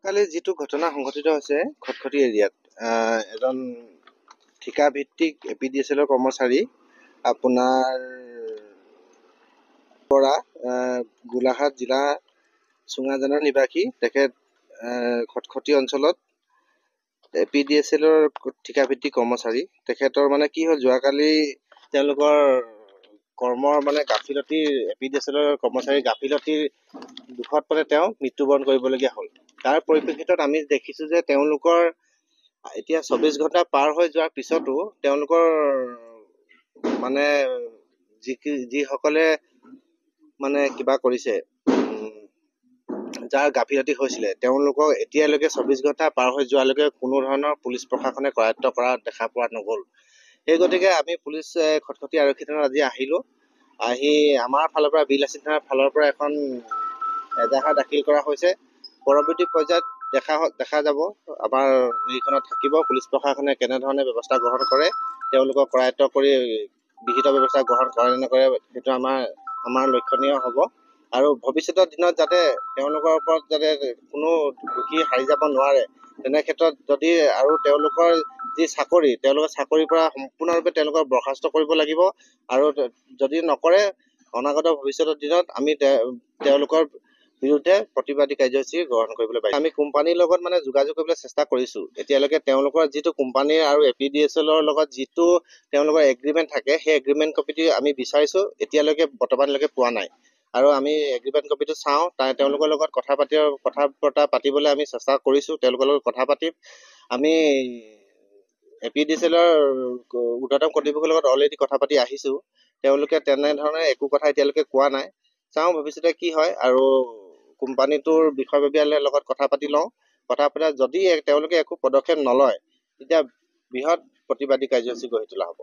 কালি যিটো ঘটনা সংঘটিত হৈছে খটখটি এৰিয়াত এজন ঠিকা ভিত্তিক APDSL কৰ্মচাৰী আপোনাৰ পৰা গোলাঘাট জিলা চুঙাজানৰ নিবাসী তেখেত খটখটি অঞ্চলত APDSL ঠিকা ভিত্তিক কৰ্মচাৰী তেখেতৰ মানে কি হ'ল যোৱাকালি তেওঁলোকৰ কৰ্মৰ মানে গাফিলতি APDSL কৰ্মচাৰী গাফিলতিৰ দুখত মানে তেওঁ মৃত্যুবৰণ কৰিবলগীয়া হ'ল। তাৰ পৰিপ্ৰেক্ষিতত আমি দেখিছোঁ যে তেওঁলোকৰ এতিয়া 24 ঘণ্টা পাৰ হৈ যোৱাৰ পিছতো তেওঁলোকৰ মানে যিসকলে মানে কিবা কৰিছে যাৰ গাফিলতি হৈছিলে তেওঁলোকক এতিয়ালৈকে 24 ঘণ্টা পাৰ হৈ যোৱালৈকে কোনো ধৰণৰ পুলিচ প্ৰশাসনে কৰায়ত্ব কৰা দেখা পোৱা নগ'ল। সেই গতিকে আমি পুলিচ খটখটি আৰক্ষী থানাত আজি আহিলোঁ। আহি আমাৰ ফালৰ পৰা বিলাসী থানাৰ ফালৰ পৰা এখন এজাহাৰ দাখিল কৰা হৈছে। পৰৱৰ্তী পৰ্যায়ত দেখা যাব আমাৰ নিৰীক্ষণত থাকিব পুলিচ প্ৰশাসনে কেনেধৰণে ব্যৱস্থা গ্ৰহণ কৰে, তেওঁলোকক কৰায়ত্ব কৰি বিহিত ব্যৱস্থা গ্ৰহণ কৰে নে নকৰে সেইটো আমাৰ লক্ষণীয় হ'ব। আৰু ভৱিষ্যতৰ দিনত যাতে তেওঁলোকৰ ওপৰত যাতে কোনো দোষী হাৰি যাব নোৱাৰে, তেনে ক্ষেত্ৰত যদি আৰু তেওঁলোকৰ যি তেওঁলোকৰ চাকৰিৰ পৰা সম্পূৰ্ণৰূপে তেওঁলোকক বৰ্খাস্ত কৰিব লাগিব। আৰু যদি নকৰে অনাগত ভৱিষ্যতৰ দিনত আমি তেওঁলোকৰ বিৰুদ্ধে প্ৰতিবাদী কাৰ্যসূচী গ্ৰহণ কৰিবলৈ পাৰিম। আমি কোম্পানীৰ লগত মানে যোগাযোগ কৰিবলৈ চেষ্টা কৰিছোঁ। এতিয়ালৈকে তেওঁলোকৰ যিটো কোম্পানীৰ আৰু APDSL লগত যিটো তেওঁলোকৰ এগ্ৰিমেণ্ট থাকে সেই এগ্ৰিমেণ্ট কপিটো আমি বিচাৰিছোঁ, এতিয়ালৈকে বৰ্তমানলৈকে পোৱা নাই। আৰু আমি এগ্ৰিমেণ্ট কপিটো চাওঁ, তেওঁলোকৰ লগত কথা বতৰা পাতিবলৈ আমি চেষ্টা কৰিছোঁ। তেওঁলোকৰ লগত কথা পাতিম। আমি APDSL ঊৰ্ধ্বতম কৰ্তৃপক্ষৰ লগত অলৰেডি কথা পাতি আহিছোঁ। তেওঁলোকে তেনেধৰণে একো কথা এতিয়ালৈকে কোৱা নাই। চাওঁ ভৱিষ্যতে কি হয়। আৰু কোম্পানীটোৰ বিষয়ববীয়াৰ লগত কথা পাতি লওঁ। কথা পতা যদি তেওঁলোকে একো পদক্ষেপ নলয় তেতিয়া বৃহৎ প্ৰতিবাদী কাৰ্যসূচী গঢ়ি তোলা হ'ব।